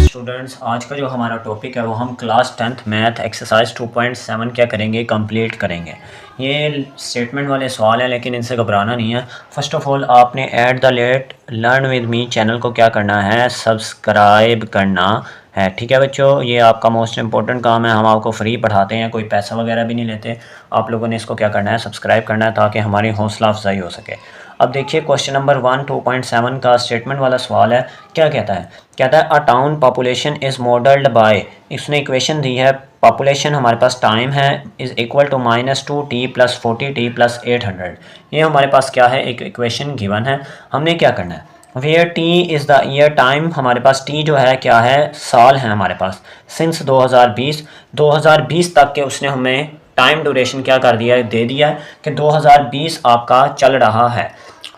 Students, आज का जो हमारा टॉपिक है वो हम क्लास 10th मैथ एक्सरसाइज 2.7 क्या करेंगे, कंप्लीट करेंगे। ये स्टेटमेंट वाले सवाल हैं लेकिन इनसे घबराना नहीं है। फर्स्ट ऑफ ऑल आपने at the let learn with me channel को क्या करना है, सब्सक्राइब करना है। ठीक है बच्चों, ये आपका मोस्ट इंपॉर्टेंट काम है। हम आपको फ्री पढ़ाते हैं, कोई पैसा वगैरह भी नहीं लेते। आप लोगों ने इसको क्या करना है, सब्सक्राइब करना है ताकि हमारी हौसला अफजाई हो सके। अब देखिए क्वेश्चन नंबर 1 2.7 का स्टेटमेंट वाला सवाल है। क्या कहता है, कहता है a town population is modelled by, इसने इक्वेशन दी है। पॉपुलेशन हमारे पास टाइम है, is equal to -2t + 40t + 800। ये हमारे पास क्या है, एक इक्वेशन गिवन है। हमने क्या करना है, where t is the year, time हमारे पास t जो है क्या है, साल है हमारे पास। सिंस 2020 तक के उसने हमें टाइम ड्यूरेशन क्या कर दिया है, दे दिया है कि 2020 आपका चल रहा है।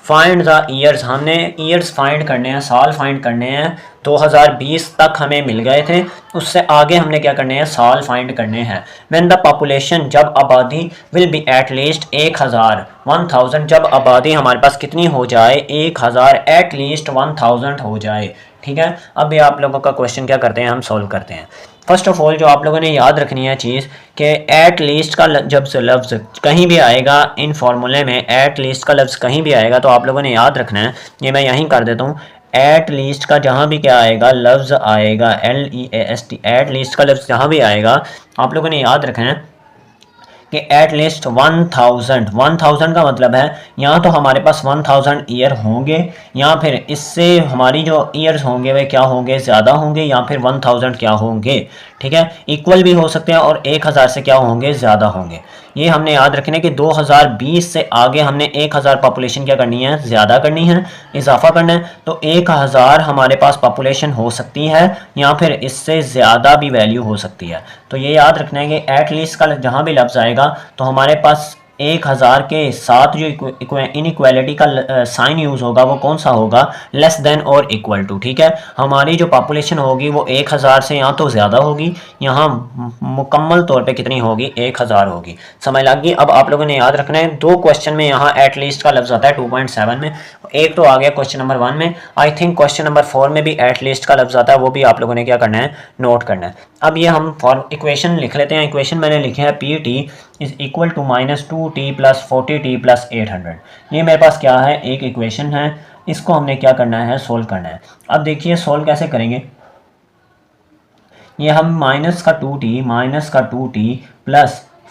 फाइंड द ईयर्स, हमने ईयर्स फाइंड करने हैं, साल फाइंड करने हैं। 2020 तक हमें मिल गए थे, उससे आगे हमने क्या करने हैं, साल फाइंड करने हैं। व्हेन द पॉपुलेशन, जब आबादी, विल बी एट लीस्ट 1000 जब आबादी हमारे पास कितनी हो जाए, 1000, एट लीस्ट 1000 हो जाए। ठीक है, अब ये आप लोगों का क्वेश्चन क्या करते हैं, हम सॉल्व करते हैं। फर्स्ट ऑफ ऑल जो आप लोगों ने याद रखनी है चीज़ कि एट लीस्ट का जब से लफ्ज़ कहीं भी आएगा इन फार्मूले में, एट लीस्ट का लफ्ज़ कहीं भी आएगा तो आप लोगों ने याद रखना है। ये मैं यहीं कर देता हूँ। एट लीस्ट का जहाँ भी क्या आएगा, लफ्ज़ आएगा, LEAST, एट लीस्ट का लफ्ज़ जहाँ भी आएगा आप लोगों ने याद रखना है कि एट लीस्ट 1000 का मतलब है यहाँ तो हमारे पास 1000 ईयर होंगे, या फिर इससे हमारी जो ईयर्स होंगे वे क्या होंगे, ज़्यादा होंगे, या फिर 1000 क्या होंगे। ठीक है, इक्वल भी हो सकते हैं और 1000 से क्या होंगे, ज़्यादा होंगे। ये हमने याद रखना है कि 2020 से आगे हमने 1000 पॉपुलेशन क्या करनी है, ज़्यादा करनी है, इजाफा करना है। तो 1000 हमारे पास पॉपुलेशन हो सकती है, या फिर इससे ज़्यादा भी वैल्यू हो सकती है। तो ये याद रखना है कि एट लीस्ट का जहाँ भी लफ्ज़ आएगा तो हमारे पास 1000 के साथ जो इनइक्वालिटी का साइन यूज़ होगा वो कौन सा होगा, लेस देन और इक्वल टू। ठीक है, हमारी जो पॉपुलेशन होगी वो 1000 से यहाँ तो ज़्यादा होगी, यहाँ मुकम्मल तौर पे कितनी होगी, 1000 होगी। समझ लग गई। अब आप लोगों ने याद रखना है, दो क्वेश्चन में यहाँ एट लीस्ट का लफ्ज़ आता है 2.7 में, एक तो आ गया क्वेश्चन नंबर 1 में। आई थिंक क्वेश्चन नंबर 4 में भी एट लीस्ट का लफ्ज़ आता है, वो भी आप लोगों ने क्या करना है, नोट करना है। अब ये हम फॉर इक्वेशन लिख लेते हैं। इक्वेशन मैंने लिखे है PT is equal to -2t + 40t + 800। ये मेरे पास क्या है, एक इक्वेशन है, इसको हमने क्या करना है, सोल्व करना है। अब देखिए सोल्व कैसे करेंगे, ये हम -2t +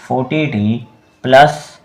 40t +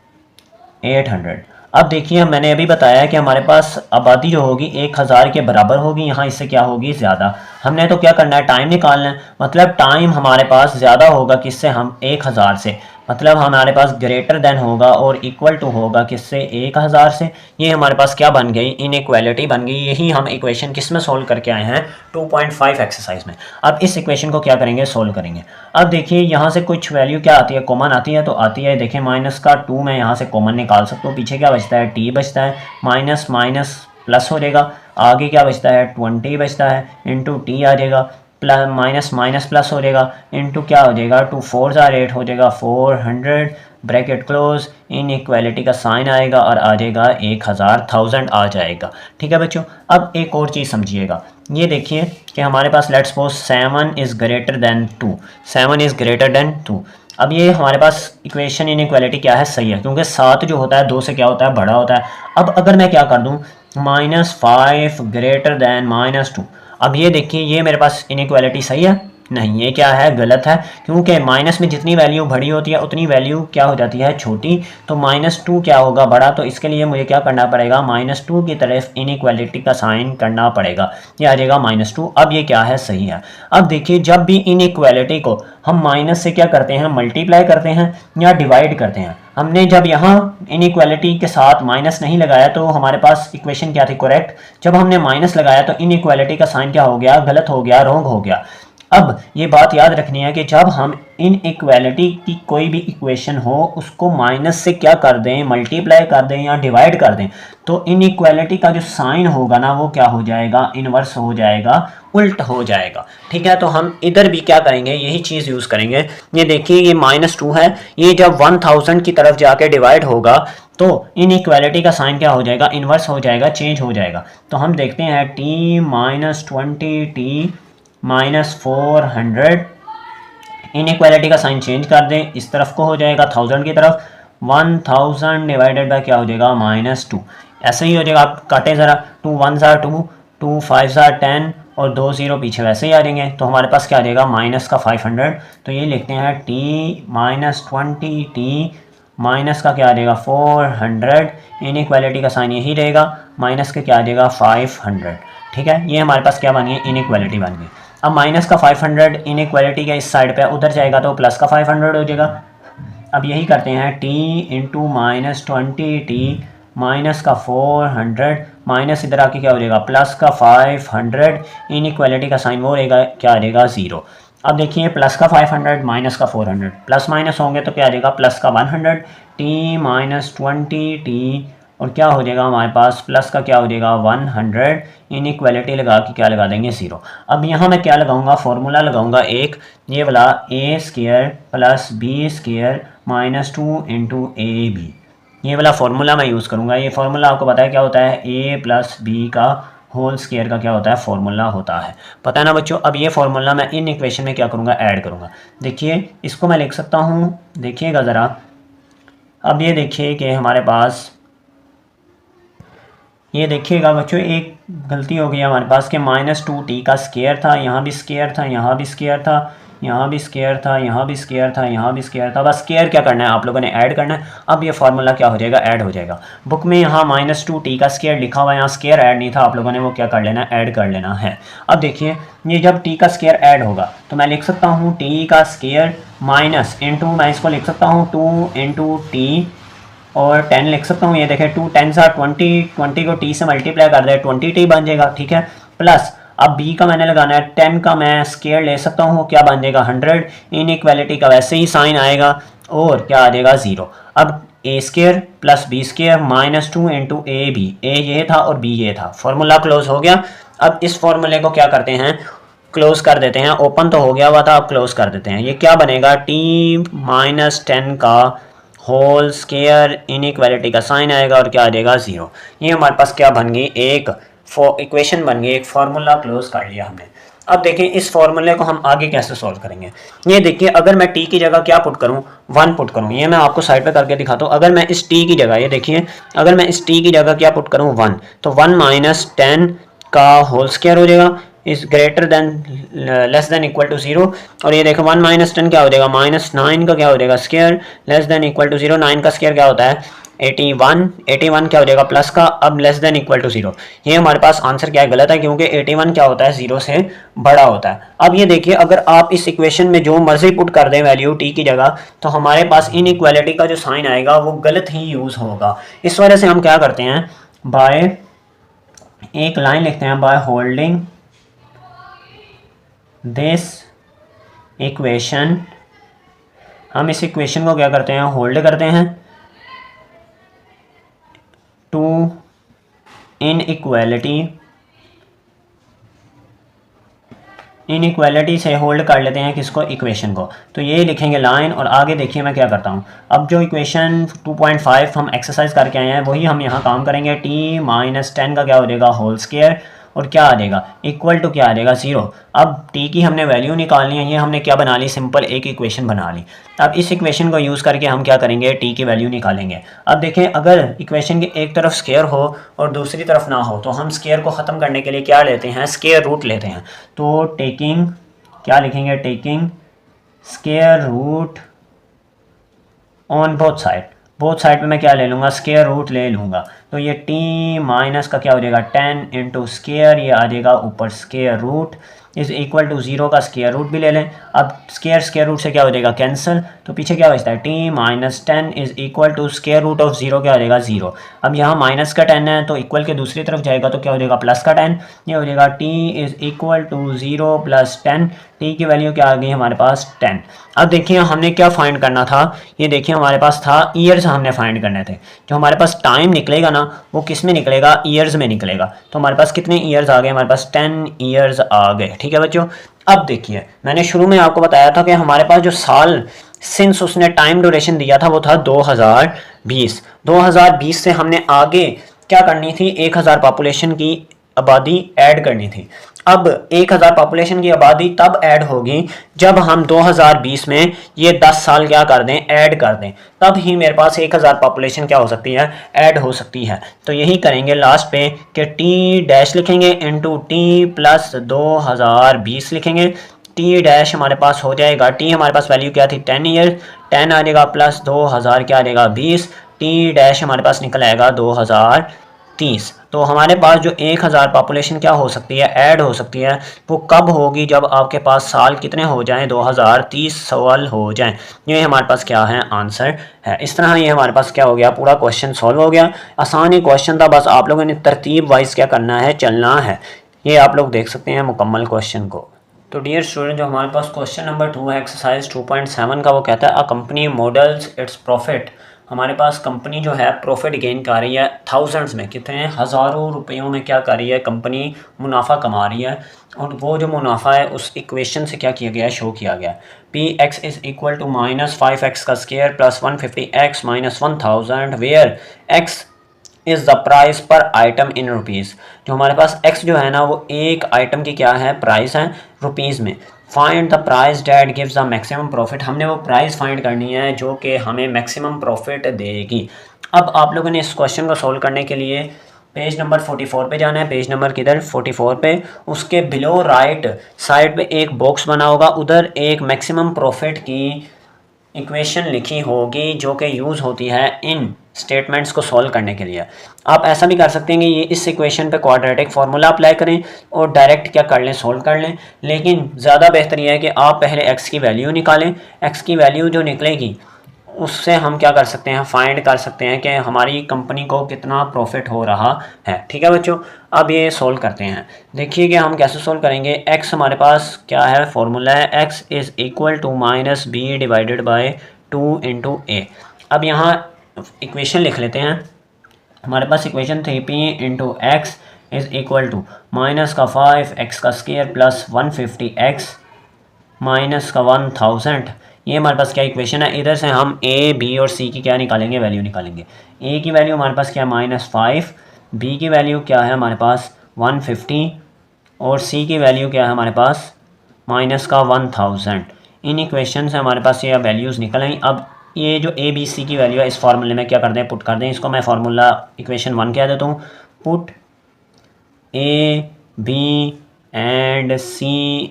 800। अब देखिए मैंने अभी बताया कि हमारे पास आबादी जो होगी 1000 के बराबर होगी, यहाँ इससे क्या होगी, ज़्यादा। हमने तो क्या करना है, टाइम निकालना है। मतलब टाइम हमारे पास ज़्यादा होगा किससे, हम 1000 से, मतलब हमारे पास ग्रेटर देन होगा और इक्वल टू होगा किससे, 1000 से। ये हमारे पास क्या बन गई, इनइक्वालिटी बन गई। यही हम इक्वेशन किस में सोल्व करके आए हैं, 2.5 एक्सरसाइज में। अब इस इक्वेशन को क्या करेंगे, सोल्व करेंगे। अब देखिए यहाँ से कुछ वैल्यू क्या आती है, कॉमन आती है, तो आती है, देखिए -2 मैं यहाँ से कॉमन निकाल सकता हूँ। पीछे क्या बचता है, t बचता है, माइनस माइनस प्लस हो जाएगा, आगे क्या बचता है, 20 बचता है, इंटू t आ जाएगा, प्लस माइनस माइनस प्लस हो जाएगा, इंटू क्या हो जाएगा, 2 4 8 हो जाएगा, 400, ब्रैकेट क्लोज, इन इक्वालिटी का साइन आएगा और आ जाएगा 1000 आ जाएगा। ठीक है बच्चों, अब एक और चीज़ समझिएगा। ये देखिए कि हमारे पास let's suppose 7 is greater than 2, 7 is greater than 2। अब ये हमारे पास इक्वेशन इनइक्वालिटी क्या है, सही है, क्योंकि 7 जो होता है 2 से क्या होता है, बड़ा होता है। अब अगर मैं क्या कर दूँ, -5 ग्रेटर देन -2, अब ये देखिए ये मेरे पास इनइक्वालिटी सही है, नहीं, ये क्या है, गलत है, क्योंकि माइनस में जितनी वैल्यू बड़ी होती है उतनी वैल्यू क्या हो जाती है, छोटी। तो -2 क्या होगा, बड़ा। तो इसके लिए मुझे क्या करना पड़ेगा, -2 की तरफ इनइक्वालिटी का साइन करना पड़ेगा, ये आ जाएगा -2। अब ये क्या है, सही है। अब देखिए जब भी इनइक्वालिटी को हम माइनस से क्या करते हैं, मल्टीप्लाई करते हैं या डिवाइड करते हैं। हमने जब यहाँ इनइक्वालिटी के साथ माइनस नहीं लगाया तो हमारे पास इक्वेशन क्या थी, करेक्ट। जब हमने माइनस लगाया तो इनइक्वालिटी का साइन क्या हो गया, गलत हो गया, रॉन्ग हो गया। अब ये बात याद रखनी है कि जब हम इनइक्वालिटी की कोई भी इक्वेशन हो उसको माइनस से क्या कर दें, मल्टीप्लाई कर दें या डिवाइड कर दें, तो इनइक्वालिटी का जो साइन होगा ना वो क्या हो जाएगा, इन्वर्स हो जाएगा, उल्ट हो जाएगा। ठीक है, तो हम इधर भी क्या करेंगे, यही चीज़ यूज़ करेंगे। ये देखिए ये -2 है, ये जब 1000 की तरफ जाके डिवाइड होगा तो इनइक्वालिटी का साइन क्या हो जाएगा, इन्वर्स हो जाएगा, चेंज हो जाएगा। तो हम देखते हैं t -20t -400। इनइक्वालिटी का साइन चेंज कर दें, इस तरफ को हो जाएगा 1000 की तरफ, 1000 डिवाइडेड बाय क्या हो जाएगा -2। ऐसे ही हो जाएगा, आप काटें ज़रा, 2 1 ज़ा 2, 2 5 ज़ा 10 और 2 0 पीछे वैसे ही आ जाएंगे। तो हमारे पास क्या आ जाएगा माइनस का 500। तो ये लिखते हैं t -20 t माइनस का क्या आ जाएगा 400। इनइक्वालिटी का साइन यही रहेगा, माइनस के क्या आ जाएगा 500। ठीक है, ये हमारे पास क्या बन गई, इनइक्वालिटी बन गई। अब माइनस का 500 इनइक्वालिटी के इस साइड पे उधर जाएगा तो प्लस का 500 हो जाएगा। अब यही करते हैं t इंटू -20t माइनस का 400 माइनस इधर आके क्या हो जाएगा प्लस का 500। इनइक्वालिटी का साइन वो रहेगा, क्या आ जाएगा 0। अब देखिए प्लस का 500 माइनस का 400 प्लस माइनस होंगे तो क्या आ जाएगा प्लस का 100 t -20t और क्या हो जाएगा हमारे पास प्लस का क्या हो जाएगा 100। इनइक्वालिटी लगा के क्या लगा देंगे 0। अब यहाँ मैं क्या लगाऊंगा, फार्मूला लगाऊंगा एक, ये वाला a² plus b² -2 into ab। ये वाला फार्मूला मैं यूज़ करूँगा। ये फार्मूला आपको पता है क्या होता है, a प्लस बी का होल स्क्वायर का क्या होता है फार्मूला होता है, पता है ना बच्चों। अब ये फार्मूला मैं इन इक्वेशन में क्या करूँगा, ऐड करूँगा। देखिए इसको मैं लिख सकता हूँ, देखिएगा ज़रा। अब ये देखिए कि हमारे पास, ये देखिएगा बच्चों एक गलती हो गई हमारे पास कि -2t का स्क्वायर था, यहाँ भी स्क्वायर था, यहाँ भी स्क्वायर था, यहाँ भी स्क्वायर था, यहाँ भी स्क्वायर था, यहाँ भी स्क्वायर था। बस स्क्वायर क्या करना है आप लोगों ने, ऐड करना है। अब ये फार्मूला क्या हो जाएगा, ऐड हो जाएगा। बुक में यहाँ -2t का स्क्वायर लिखा हुआ है, यहाँ स्क्वायर ऐड नहीं था, आप लोगों ने वो क्या कर लेना, ऐड कर लेना है। अब देखिए ये जब t का स्क्वायर ऐड होगा तो मैं लिख सकता हूँ t का स्क्वायर माइनस इंटू, मैं इसको लिख सकता हूँ 2 इंटू टी और 10 लिख सकता हूँ। ये देखें 2 10 20 को t से मल्टीप्लाई कर दे 20t बन जाएगा। ठीक है, प्लस अब b का मैंने लगाना है 10 का मैं स्क्वायर ले सकता हूँ, क्या बन जाएगा 100। इनइक्वालिटी का वैसे ही साइन आएगा और क्या आ जाएगा 0। अब a² plus b² -2 into A B, ए ये था और b ये था। फार्मूला क्लोज हो गया। अब इस फार्मूले को क्या करते हैं, क्लोज कर देते हैं। ओपन तो हो गया हुआ था, अब क्लोज कर देते हैं। ये क्या बनेगा, t -10 का होल स्क्वायर, इनइक्वालिटी का साइन आएगा और क्या आ जाएगा 0। ये हमारे पास क्या बन गई, एक इक्वेशन बन गई, एक फार्मूला क्लोज कर लिया हमने। अब देखिए इस फार्मूले को हम आगे कैसे सॉल्व करेंगे। ये देखिए अगर मैं t की जगह क्या पुट करूँ, 1 पुट करूँ। ये मैं आपको साइड पे करके दिखाता हूँ। अगर मैं इस t की जगह, ये देखिए अगर मैं इस t की जगह क्या पुट करूँ 1, तो 1 -10 का होल स्क्वायर हो जाएगा, is greater than less than equal to 0। और ये देखो 1 -10 क्या हो जाएगा, -9 का क्या हो जाएगा square, less than equal to 0। 9 का स्क्वायर क्या होता है 81 क्या हो जाएगा प्लस का, अब लेस देन इक्वल टू 0। ये हमारे पास आंसर क्या है, गलत है, क्योंकि 81 क्या होता है 0 से बड़ा होता है। अब ये देखिए अगर आप इस इक्वेशन में जो मर्जी पुट कर दें वैल्यू t की जगह, तो हमारे पास इनइक्वालिटी का जो साइन आएगा वो गलत ही यूज़ होगा। इस वजह से हम क्या करते हैं, बाय एक लाइन लिखते हैं, बाय होल्डिंग दिस इक्वेशन, हम इस इक्वेशन को क्या करते हैं, होल्ड करते हैं टू इनइक्वालिटी से होल्ड कर लेते हैं किसको, इक्वेशन को। तो ये लिखेंगे लाइन और आगे देखिए मैं क्या करता हूँ। अब जो इक्वेशन 2.5 हम एक्सरसाइज करके आए हैं वही हम यहाँ काम करेंगे। t -10 का क्या हो जाएगा होल स्क्वायर और क्या आ जाएगा इक्वल टू क्या आ जाएगा 0। अब t की हमने वैल्यू निकालनी है, ये हमने क्या बना ली, सिंपल एक इक्वेशन बना ली। अब इस इक्वेशन को यूज़ करके हम क्या करेंगे, t की वैल्यू निकालेंगे। अब देखें अगर इक्वेशन की एक तरफ स्क्वायर हो और दूसरी तरफ ना हो तो हम स्क्वायर को ख़त्म करने के लिए क्या लेते हैं, स्क्वायर रूट लेते हैं। तो टेकिंग क्या लिखेंगे, taking square root on both side पे मैं क्या ले लूँगा, स्क्वायर रूट ले लूँगा। तो ये t माइनस का क्या हो जाएगा 10 इंटू स्क्वायर, ये आ जाएगा ऊपर square root is equal to 0 का स्क्वायर रूट भी ले लें। अब स्क्वायर रूट से क्या हो जाएगा कैंसिल, तो पीछे क्या बचता है t -10 is equal to square root of 0 क्या हो जाएगा 0। अब यहाँ माइनस का 10 है तो इक्वल के दूसरी तरफ जाएगा तो क्या हो जाएगा प्लस का 10, ये हो जाएगा t is equal to 0 + 10। t की वैल्यू क्या आ गई हमारे पास 10। अब देखिए हमने क्या फाइंड करना था, ये देखिए हमारे पास था ईयर्स हमने फाइंड करने थे। जो हमारे पास टाइम निकलेगा ना वो किस में निकलेगा, ईयर्स में निकलेगा। तो हमारे पास कितने ईयर्स आ गए, हमारे पास 10 ईयर्स आ गए। ठीक है बच्चों, अब देखिए मैंने शुरू में आपको बताया था कि हमारे पास जो साल सिंस उसने टाइम ड्यूरेशन दिया था वो था 2020 से हमने आगे क्या करनी थी, 1000 पॉपुलेशन की आबादी ऐड करनी थी। अब 1000 पॉपुलेशन की आबादी तब ऐड होगी जब हम 2020 में ये 10 साल क्या कर दें, ऐड कर दें, तब ही मेरे पास 1000 पॉपुलेशन क्या हो सकती है, ऐड हो सकती है। तो यही करेंगे लास्ट पे कि टी डैश लिखेंगे इंटू टी प्लस 2020 लिखेंगे। टी डैश हमारे पास हो जाएगा, टी हमारे पास वैल्यू क्या थी 10 ईयर, 10 आ जाएगा प्लस 2000 क्या आ जाएगा 20, टी डैश हमारे पास निकल आएगा 2030। तो हमारे पास जो 1000 पॉपुलेशन क्या हो सकती है, ऐड हो सकती है, वो कब होगी, जब आपके पास साल कितने हो जाएं, 2030 साल हो जाएं। ये हमारे पास क्या है, आंसर है। इस तरह ये हमारे पास क्या हो गया, पूरा क्वेश्चन सॉल्व हो गया। आसान ही क्वेश्चन था, बस आप लोगों ने तरतीब वाइज क्या करना है, चलना है। ये आप लोग देख सकते हैं मुकम्मल क्वेश्चन को। तो डियर स्टूडेंट, जो हमारे पास क्वेश्चन नंबर 2 है एक्सरसाइज 2.7 का, वो कहता है a company models its profit. हमारे पास कंपनी जो है प्रॉफिट गेन कर रही है थाउजेंड्स में, कितने हज़ारों रुपयों में क्या कर रही है कंपनी, मुनाफा कमा रही है। और वो जो मुनाफा है उस इक्वेशन से क्या किया गया है, शो किया गया। P X is equal to -5x का square plus 150x minus 1000 where X is the price per item in rupees. जो हमारे पास x जो है ना, वो एक आइटम की क्या है, प्राइस है रुपीज़ में। Find the price that gives the maximum profit. हमने वो प्राइस फाइंड करनी है जो कि हमें मैक्सिमम प्रॉफिट देगी। अब आप लोगों ने इस क्वेश्चन को सोल्व करने के लिए पेज नंबर 44 पे जाना है। पेज नंबर किधर, 44 पे। उसके बिलो राइट साइड पे एक बॉक्स बना होगा, उधर एक मैक्सिमम प्रॉफिट की इक्वेशन लिखी होगी जो कि यूज़ होती है इन स्टेटमेंट्स को सॉल्व करने के लिए। आप ऐसा भी कर सकते हैं कि ये इस इक्वेशन पे क्वाड्रेटिक फार्मूला अप्लाई करें और डायरेक्ट क्या कर लें, सोल्व कर लें। लेकिन ज़्यादा बेहतर यह है कि आप पहले x की वैल्यू निकालें। x की वैल्यू जो निकलेगी उससे हम क्या कर सकते हैं, फाइंड कर सकते हैं कि हमारी कंपनी को कितना प्रॉफिट हो रहा है। ठीक है बच्चों, अब ये सोल्व करते हैं। देखिए कि हम कैसे सोल्व करेंगे। x हमारे पास क्या है, फॉर्मूला है x is equal to -b divided by 2 into A. अब यहाँ इक्वेशन लिख लेते हैं। हमारे पास इक्वेशन थी p into x is equal to minus का 5x का स्क्वायर प्लस 150x माइनस का 1000। ये हमारे पास क्या इक्वेशन है। इधर से हम a b और c की क्या निकालेंगे, वैल्यू निकालेंगे। a की वैल्यू हमारे पास क्या है -5, b की वैल्यू क्या है हमारे पास 150 और c की वैल्यू क्या है हमारे पास माइनस का 1000। इन इक्वेशन से हमारे पास ये वैल्यूज़ निकल आई। अब ये जो a b c की वैल्यू है इस फार्मूले में क्या कर दें, पुट कर दें। इसको मैं फार्मूला इक्वेशन 1 कह देता हूँ। Put a b and c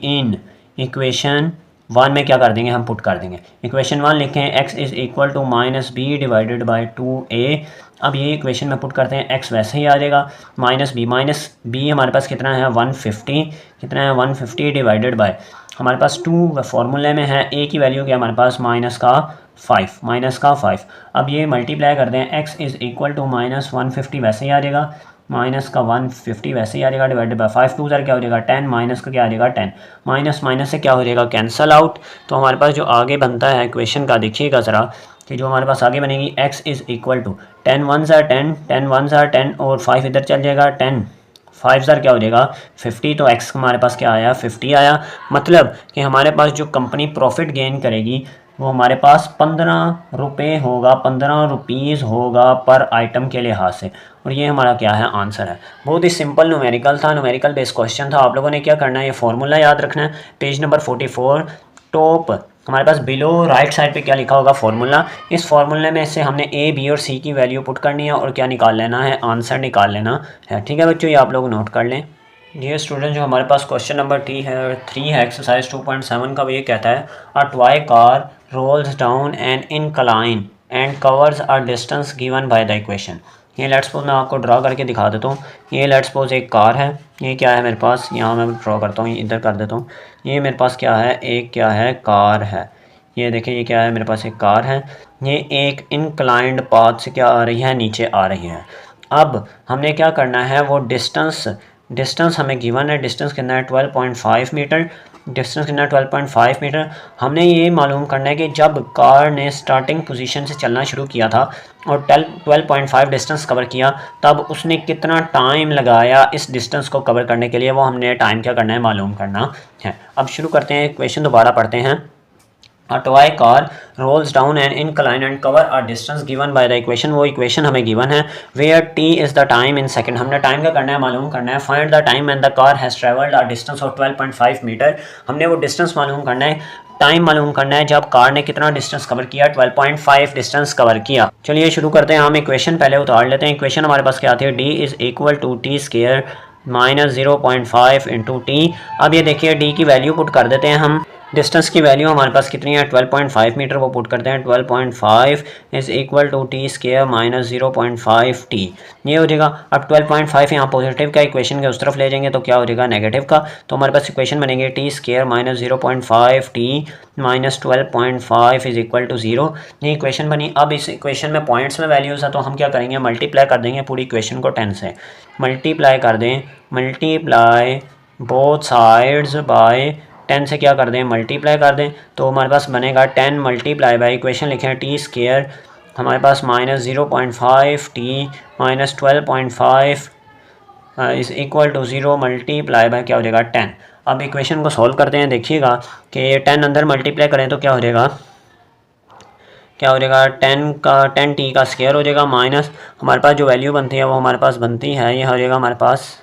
in equation 1 में क्या कर देंगे, हम पुट कर देंगे। इक्वेशन 1 लिखें x is equal to -b divided by 2a। अब ये इक्वेशन में पुट करते हैं, x वैसे ही आ जाएगा -b हमारे पास कितना है 150, कितना है 150 डिवाइडेड बाय हमारे पास 2 फार्मूले में है। a की वैल्यू क्या हमारे पास -5। अब ये मल्टीप्लाई कर दें, x इज़ इक्वल टू -150 वैसे ही आ जाएगा, माइनस का 150 वैसे ही आ जाएगा, डिवाइडेड बाय 5 2 क्या हो जाएगा 10, माइनस का क्या आ जाएगा 10, माइनस माइनस से क्या हो जाएगा कैंसल आउट। तो हमारे पास जो आगे बनता है इक्वेशन का देखिएगा ज़रा कि जो हमारे पास आगे बनेगी x इज़ इक्वल टू 10 1 ज़ार 10, 10 1 ज़ार 10 और 5 इधर चल जाएगा 10, 5 ज़ार क्या हो जाएगा 50। तो x हमारे पास क्या आया 50 आया। मतलब कि हमारे पास जो कंपनी प्रॉफिट गेन करेगी वो हमारे पास 15 रुपये होगा, 15 रुपीज़ होगा पर आइटम के लिहाज से। और ये हमारा क्या है, आंसर है। बहुत ही सिंपल न्यूमेरिकल था, न्यूमेरिकल बेस्ड क्वेश्चन था। आप लोगों ने क्या करना है, ये फार्मूला याद रखना है। पेज नंबर 44 टॉप हमारे पास बिलो राइट साइड पे क्या लिखा होगा, फार्मूला। इस फार्मूले में से हमने ए बी और सी की वैल्यू पुट करनी है और क्या निकाल लेना है, आंसर निकाल लेना है। ठीक है बच्चों, ये आप लोग नोट कर लें। ये स्टूडेंट जो हमारे पास क्वेश्चन नंबर 3 है एक्सरसाइज 2.7 का, वो ये कहता है a toy car rolls down an incline and covers a distance given by the equation. ये लेट्स सपोज मैं आपको ड्रा करके दिखा देता हूँ। ये लेट्स सपोज एक कार है, ये क्या है मेरे पास, यहाँ मैं ड्रा करता हूँ, इधर कर देता हूँ। ये मेरे पास क्या है, एक क्या है कार है। ये देखिए ये क्या है मेरे पास एक कार है। ये एक इनक्लाइंड पाथ से क्या आ रही है, नीचे आ रही है। अब हमने क्या करना है, वो डिस्टेंस हमें गिवन है। डिस्टेंस कितना है 12.5 मीटर। डिस्टेंस कितना 12.5 मीटर। हमने ये मालूम करना है कि जब कार ने स्टार्टिंग पोजीशन से चलना शुरू किया था और 12.5 डिस्टेंस कवर किया, तब उसने कितना टाइम लगाया इस डिस्टेंस को कवर करने के लिए, वो हमने टाइम क्या करना है, मालूम करना है। अब शुरू करते हैं, क्वेश्चन दोबारा पढ़ते हैं। A toy car rolls down an incline and cover a distance given by the equation. वो इक्वेशन हमें गिवन है where t is the time in second. हमने टाइम का करना है, मालूम करना है. Find the time when the car has traveled a distance of 12.5 metre. हमने वो डिस्टेंस मालूम करना है, टाइम मालूम करना है जब कार ने कितना डिस्टेंस कवर किया, 12.5 डिस्टेंस कवर किया. चलिए शुरू करते हैं. हम इक्वेशन पहले उतार लेते हैं. इक्वेशन हमारे पास क्या आती है, d is equal to T square minus 0.5 into T. अब ये देखिए d की वैल्यू पुट कर देते हैं हम. डिस्टेंस की वैल्यू हमारे पास कितनी है, 12.5 मीटर. वो पुट करते हैं 12.5 is equal to T square minus 0.5 T. ये हो जाएगा. अब 12.5 यहाँ पॉजिटिव का इक्वेशन के उस तरफ ले जाएंगे तो क्या हो जाएगा, नेगेटिव का. तो हमारे पास इक्वेशन बनेंगे T square minus 0.5 T minus 12.5 is equal to 0. ये इक्वेशन बनी. अब इस इक्वेशन में पॉइंट्स में वैल्यूज़ है तो हम क्या करेंगे, मल्टीप्लाई कर देंगे पूरी इक्वेशन को 10 से. मल्टीप्लाई कर दें, मल्टीप्लाई बोथ साइड्स बाय 10 से क्या कर दें, मल्टीप्लाई कर दें. तो हमारे पास बनेगा 10 मल्टीप्लाई बाई इक्वेशन लिखें टी स्केयर हमारे पास minus 0.5 T minus 12.5 is equal to 0 multiply by क्या हो जाएगा 10. अब इक्वेशन को सॉल्व करते हैं. देखिएगा कि 10 अंदर मल्टीप्लाई करें तो क्या हो जाएगा, क्या हो जाएगा 10 टी का स्केयर हो जाएगा माइनस हमारे पास जो वैल्यू बनती है वो हमारे पास बनती है, ये हो जाएगा हमारे पास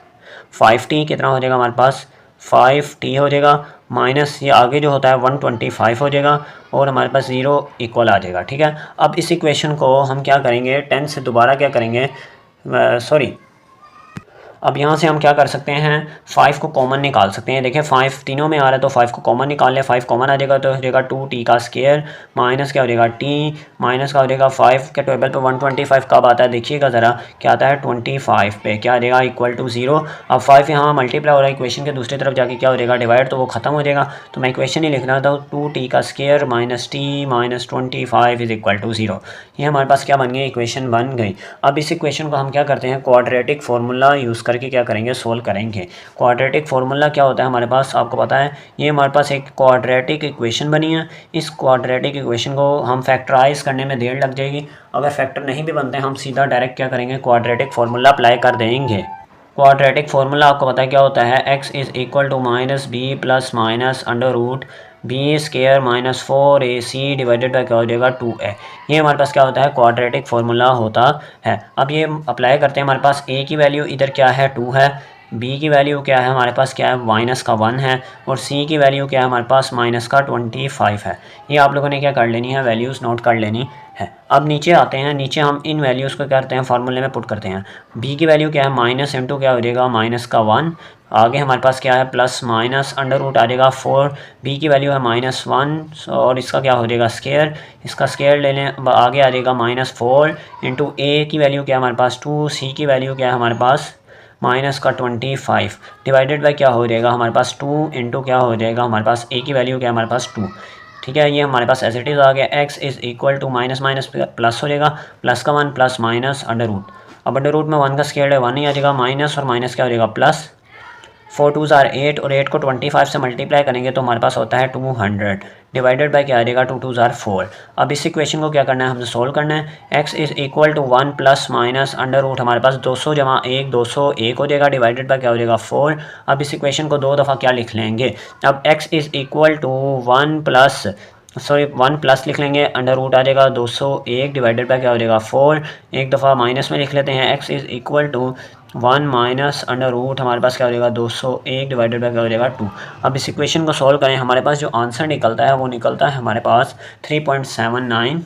5t. कितना हो जाएगा हमारे पास 5t हो जाएगा माइनस ये आगे जो होता है 125 हो जाएगा और हमारे पास 0 इक्वल आ जाएगा. ठीक है. अब इस इक्वेशन को हम क्या करेंगे, 10 से दोबारा क्या करेंगे, सॉरी अब यहाँ से हम क्या कर सकते हैं, 5 को कॉमन निकाल सकते हैं. देखिए 5 तीनों में आ रहा है तो 5 को कॉमन निकाल लें. 5 कॉमन आ जाएगा तो हो जाएगा 2t का स्केयर माइनस क्या हो जाएगा t माइनस का हो जाएगा 5 के टेबल पे 125 कब आता है, देखिएगा ज़रा क्या आता है 25 पे क्या आ जाएगा इक्वल टू 0. अब 5 यहाँ मल्टीप्लाई हो रहा है इक्वेशन के दूसरी तरफ जाके क्या हो जाएगा डिवाइड, तो वो ख़त्म हो जाएगा. तो मैं इक्वेशन ही लिख रहा था 2t का square minus t minus 25 is equal to 0. ये हमारे पास क्या बन गई, इक्वेशन बन गई. अब इस इक्वेशन को हम क्या करते हैं, क्वाड्रेटिक फार्मूला यूज़ करके क्या करेंगे, सोल्व करेंगे. क्वाड्रेटिक फार्मूला क्या होता है हमारे पास, आपको पता है. ये हमारे पास एक क्वाड्रेटिक इक्वेशन बनी है. इस क्वाड्रेटिक इक्वेशन को हम फैक्टराइज करने में देर लग जाएगी. अगर फैक्टर नहीं भी बनते हम सीधा डायरेक्ट क्या करेंगे, क्वाड्रेटिक फार्मूला अप्लाई कर देंगे. क्वाड्रेटिक फार्मूला आपको पता है क्या होता है, x is equal to minus B plus minus under root B square minus 4ac divided by क्या हो जाएगा 2a. ये हमारे पास क्या होता है, क्वाड्रेटिक फार्मूला होता है. अब ये अप्लाई करते हैं. हमारे पास a की वैल्यू इधर क्या है 2 है, b की वैल्यू क्या है हमारे पास क्या है माइनस का 1 है और c की वैल्यू क्या है हमारे पास माइनस का 25 है. ये आप लोगों ने क्या कर लेनी है, वैल्यूज़ नोट कर लेनी है. अब नीचे आते हैं. नीचे हम इन वैल्यूज़ को क्या करते हैं, फार्मूले में पुट करते हैं. b की वैल्यू क्या है माइनस इंटू क्या हो जाएगा माइनस का 1. आगे हमारे पास क्या है प्लस माइनस अंडर रूट आ जाएगा 4. b की वैल्यू है माइनस 1 और इसका क्या हो जाएगा स्केयर, इसका स्केयर ले लें. आगे आ जाएगा माइनस 4 इंटू a की वैल्यू क्या है हमारे पास 2, c की वैल्यू क्या है हमारे पास माइनस का 25 डिवाइडेड बाई क्या हो जाएगा हमारे पास 2 इंटू क्या हो जाएगा हमारे पास a की वैल्यू क्या है हमारे पास 2. ठीक है. ये हमारे पास एज इट इज़ आ गया. x is equal to minus minus plus हो जाएगा, प्लस का 1 प्लस माइनस अंडर रूट. अब अंडर रूट में 1 का स्केयर है 1 ही आ जाएगा माइनस और माइनस क्या हो जाएगा प्लस. 4 2 आर 8 और 8 को 25 से मल्टीप्लाई करेंगे तो हमारे पास होता है 200 डिवाइडेड बाई क्या आ जाएगा 2 2 आर 4. अब इस इक्वेशन को क्या करना है, हमसे सोल्व करना है. x is equal to 1 plus minus under root हमारे पास 200 जमा 1 201 हो जाएगा डिवाइडेड बाई क्या हो जाएगा 4. अब इस इक्वेशन को दो दफ़ा क्या लिख लेंगे. अब x is equal to 1 plus 1 plus लिख लेंगे अंडर रूट आ जाएगा 201 डिवाइडेड बाई क्या हो जाएगा 4. एक दफ़ा माइनस में लिख लेते हैं. x is equal to 1 minus under root हमारे पास क्या हो जाएगा 201 डिवाइडेड बाई क्या हो जाएगा 2. अब इस इक्वेशन को सॉल्व करें. हमारे पास जो आंसर निकलता है वो निकलता है हमारे पास 3.79.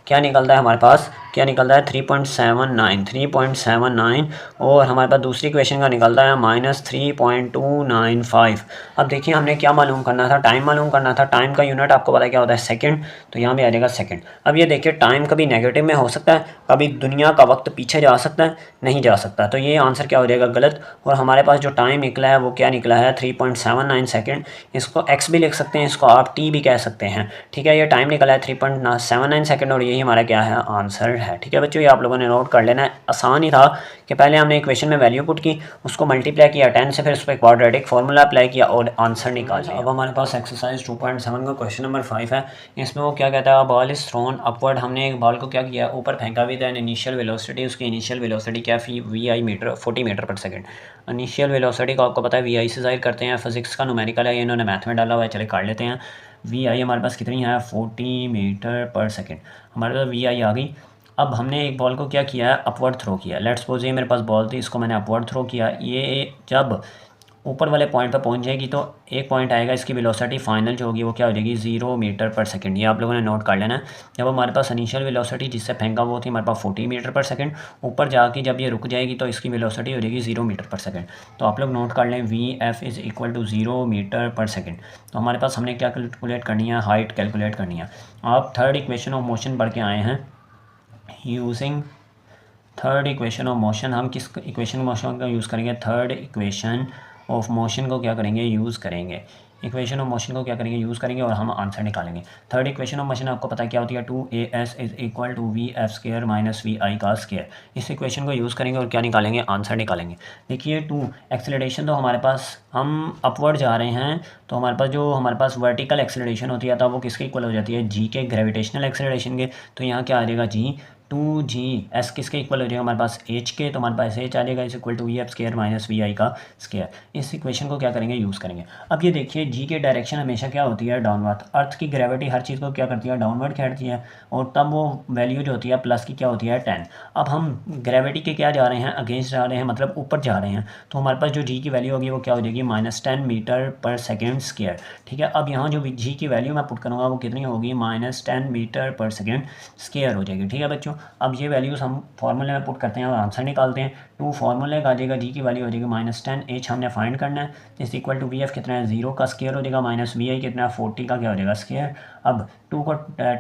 क्या निकलता है हमारे पास, क्या निकलता है 3.79 और हमारे पास दूसरी क्वेश्चन का निकलता है माइनस 3.295. अब देखिए हमने क्या मालूम करना था, टाइम मालूम करना था. टाइम का यूनिट आपको पता है क्या होता है सेकंड, तो यहाँ भी आ जाएगा सेकंड. अब ये देखिए टाइम कभी नेगेटिव में हो सकता है, कभी दुनिया का वक्त पीछे जा सकता है, नहीं जा सकता. तो ये आंसर क्या हो जाएगा गलत. और हमारे पास जो टाइम निकला है वो क्या निकला है 3.79 सेकेंड. इसको x भी लिख सकते हैं, इसको आप t भी कह सकते हैं. ठीक है. ये टाइम निकला है 3.79 सेकेंड और यही हमारा क्या है आंसर है. ठीक है बच्चों, ये आप लोगों ने नोट कर लेना है. आसान ही था कि पहले हमने इक्वेशन में वैल्यू पुट की, उसको मल्टीप्लाई किया 10 से, फिर उस पर क्वाड्रेटिक फार्मूला अप्लाई किया और आंसर निकाल लिया. अब हमारे पास एक्सरसाइज 2.7 का क्वेश्चन नंबर 5 है. इसमें वो क्या कहता है, बॉल इज थ्रोन अपवर्ड. हमने एक बॉल को क्या किया, ऊपर फेंका भी था. इनिशियल वेलोसिटी, उसकी इनिशियल वेलोसिटी क्या we metre 40 metre per second. Initial velocity को आपको पता है वी से जाहिर करते हैं. फिजिक्स का न्यूमेरिकल है, ये इन्होंने मैथ में डाला हुआ है, चले काट लेते हैं. वी आई हमारे पास कितनी है 40 मीटर पर सेकेंड, हमारे पास वी आई आ गई। अब हमने एक बॉल को क्या किया है अपवर्ड थ्रो किया। लेट्स सपोज ये मेरे पास बॉल थी, इसको मैंने अपवर्ड थ्रो किया। ये जब ऊपर वाले पॉइंट पर पहुंच जाएगी तो एक पॉइंट आएगा, इसकी वेलोसिटी फाइनल जो होगी वो क्या हो जाएगी 0 मीटर पर सेकंड। ये आप लोगों ने नोट कर लेना है। जब हमारे पास इनिशियल वेलोसिटी जिससे फेंका वो थी हमारे पास 40 मीटर पर सेकंड, ऊपर जाके जब ये रुक जाएगी तो इसकी वेलोसिटी हो जाएगी 0 मीटर पर सेकंड। तो आप लोग नोट कर लें V F is equal to 0 metre per second. तो हमारे पास हमने क्या कैलकुलेट करनी है, हाइट कैलकुलेट करनी है। आप थर्ड इक्वेशन ऑफ मोशन पढ़ के आए हैं। Using third equation of motion, हम किस इक्वेशन ऑफ मोशन का यूज़ करेंगे, थर्ड इक्वेशन ऑफ मोशन को क्या करेंगे यूज़ करेंगे, इक्वेशन ऑफ मोशन को क्या करेंगे यूज़ करेंगे और हम आंसर निकालेंगे। थर्ड इक्वेशन ऑफ मोशन आपको पता क्या होती है 2as is equal to v f square minus v i का स्केयर। इस इक्वेशन को यूज़ करेंगे और क्या निकालेंगे, आंसर निकालेंगे। देखिए 2 एक्सेलरेशन तो हमारे पास हम अपवर्ड जा रहे हैं तो हमारे पास जो हमारे पास वर्टिकल एक्सेलरेशन होती है तब वो किसके इक्वल हो जाती है जी के, ग्रेविटेशनल एक्सेलरेशन के। तो यहाँ क्या आ जाएगा जी 2g एस किसके इक्वल हो जाएगा हमारे पास एच के, तो हमारे पास एच आ जाएगा is equal to v f square minus v i का स्केयर। इस इक्वेशन को क्या करेंगे यूज़ करेंगे। अब ये देखिए जी के डायरेक्शन हमेशा क्या होती है डाउनवर्ड। अर्थ की ग्रेविटी हर चीज़ को क्या करती है डाउनवर्ड खींचती है और तब वो वैल्यू जो होती है प्लस की क्या होती है 10। अब हम ग्रेविटी के क्या जा रहे हैं अगेंस्ट जा रहे हैं, मतलब ऊपर जा रहे हैं, तो हमारे पास जो जी की वैल्यू होगी वो क्या हो जाएगी -10 मीटर पर सेकेंड स्केयर। ठीक है, अब यहाँ जो जी की वैल्यू मैं पुट करूँगा वो कितनी होगी -10 मीटर पर सेकेंड स्केयर हो जाएगी। ठीक है बच्चों, अब ये वैल्यूज़ हम फॉर्मूले में पुट करते हैं और आंसर निकालते हैं। 2 फॉर्मूले का आ जाएगा, जी की वैल्यू हो जाएगी -10, एच हमने फाइंड करना है इस इक्वल टू वी एफ कितना है 0 का स्केयर हो जाएगा माइनस वी आई कितना है 40 का क्या हो जाएगा स्केयर। अब 2 को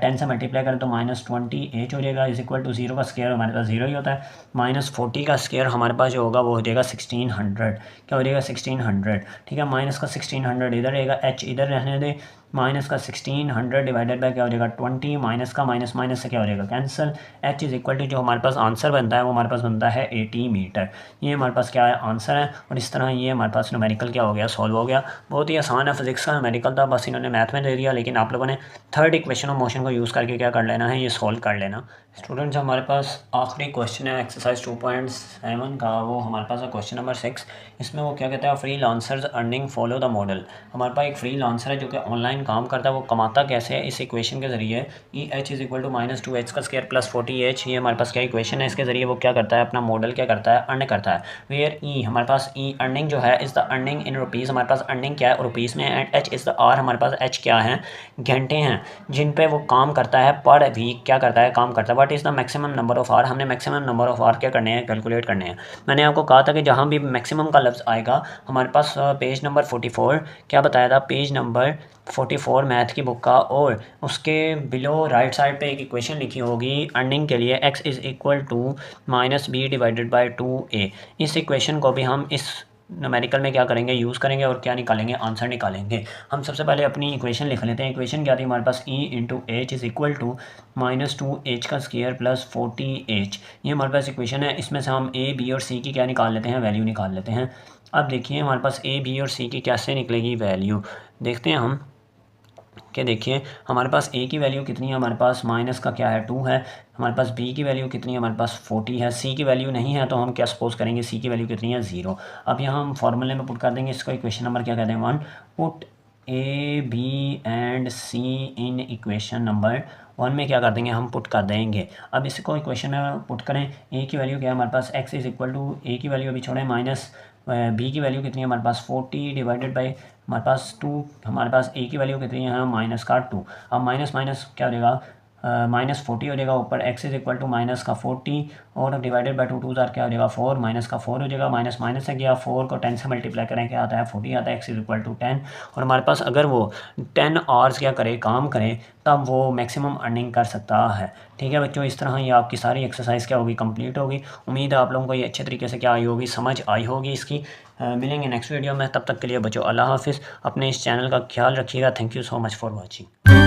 10 से मल्टीप्लाई करें तो -20 एच हो जाएगा इज इक्वल टू 0 का स्केयर हमारे पास 0 ही होता है, -40 का स्केयर हमारे पास जो होगा वो हो जाएगा 1600। क्या हो जाएगा 1600। ठीक है, माइनस का 1600 इधर रहेगा, एच इधर रहने दे, माइनस का 1600 डिवाइडेड बाय क्या हो जाएगा 20, माइनस का माइनस माइनस से क्या हो जाएगा cancel. H is equal to जो हमारे पास आंसर बनता है वो हमारे पास बनता है 80 मीटर। ये हमारे पास क्या है आंसर है। और इस तरह ये हमारे पास न्यूमेरिकल क्या हो गया सॉल्व हो गया। बहुत ही आसान है, फिजिक्स का न्यूमेरिकल था, बस इन्होंने मैथ में दे दिया, लेकिन आप लोगों ने थर्ड इक्वेशन ऑफ मोशन को यूज़ करके क्या कर लेना है ये सॉल्व कर लेना। स्टूडेंट्स हमारे पास आखिरी क्वेश्चन है एक्सरसाइज 2.7 का, वो हमारे पास है क्वेश्चन नंबर 6। इसमें वो क्या कहता है free lancers earning follow the model. हमारे पास एक फ्री लांसर है जो कि ऑनलाइन काम करता है, वो कमाता कैसे है इस इक्वेशन के ज़रिए E H is equal to -2h का स्केयर प्लस 40h। ये हमारे पास क्या इक्वेशन है, इसके ज़रिए वो क्या करता है अपना मॉडल क्या करता है अर्न करता है। वेयर ई हमारे पास ई अर्निंग जो है is the earning in rupees, हमारे पास अर्निंग क्या है रुपीज़ में, and H is the hour हमारे पास एच क्या है घंटे हैं जिन पे वो काम करता है पर वीक क्या करता है काम करता है। What is the maximum number of hour, हमने मैक्सिमम नंबर ऑफ़ आर क्या करने हैं कैलकुलेट करने हैं। मैंने आपको कहा था कि जहाँ भी मैक्सिमम का लफ्ज़ आएगा हमारे पास पेज नंबर 44 क्या बताया था, पेज नंबर 44 मैथ की बुक का, और उसके बिलो राइट साइड पे एक इक्वेशन लिखी होगी अर्निंग के लिए x is equal to -b divided by 2a। इस इक्वेशन को भी हम इस न्यूमेरिकल में क्या करेंगे यूज़ करेंगे और क्या निकालेंगे आंसर निकालेंगे। हम सबसे पहले अपनी इक्वेशन लिख लेते हैं। इक्वेशन क्या थी हमारे पास e into H is equal to -2h का स्केयर प्लस 40h। ये हमारे पास इक्वेशन है, इसमें से हम a b और c की क्या निकाल लेते हैं वैल्यू निकाल लेते हैं। अब देखिए हमारे पास a b और c की कैसे निकलेगी वैल्यू, देखते हैं हम कि देखिए हमारे पास a की वैल्यू कितनी है, हमारे पास माइनस का क्या है 2 है, हमारे पास b की वैल्यू कितनी है हमारे पास 40 है, c की वैल्यू नहीं है तो हम क्या सपोज करेंगे c की वैल्यू कितनी है 0। अब यहाँ हम फॉर्मूले में पुट कर देंगे, इसको इक्वेशन नंबर क्या कहते हैं 1। Put a b and c in equation number 1 में क्या कर देंगे हम पुट कर देंगे। अब इसको इक्वेशन में पुट करें, a की वैल्यू क्या है हमारे पास x is equal to a की वैल्यू अभी छोड़ें माइनस b की वैल्यू कितनी है हमारे पास 40 डिवाइडेड बाई हमारे पास 2, हमारे पास a की वैल्यू कितनी है माइनस का 2। अब माइनस माइनस क्या हो जाएगा -40 हो जाएगा, ऊपर x is equal to minus का 40 और डिवाइडेड बाई 2 2 क्या हो जाएगा 4, माइनस का 4 हो जाएगा, माइनस माइनस से गया 4 को 10 से मल्टीप्लाई करें क्या आता है 40 आता है, x इज़ इक्वल टू 10। और हमारे पास अगर वो 10 आवर्स क्या करे काम करे तब वो मैक्सिमम अर्निंग कर सकता है। ठीक है बच्चों, इस तरह ये आपकी सारी एक्सरसाइज क्या होगी कंप्लीट होगी। उम्मीद है आप लोगों को ये अच्छे तरीके से क्या आई होगी समझ आई होगी इसकी। मिलेंगे नेक्स्ट वीडियो में, तब तक के लिए बच्चों अल्लाह हाफिज़। अपने इस चैनल का ख्याल रखिएगा। Thank you so much for watching.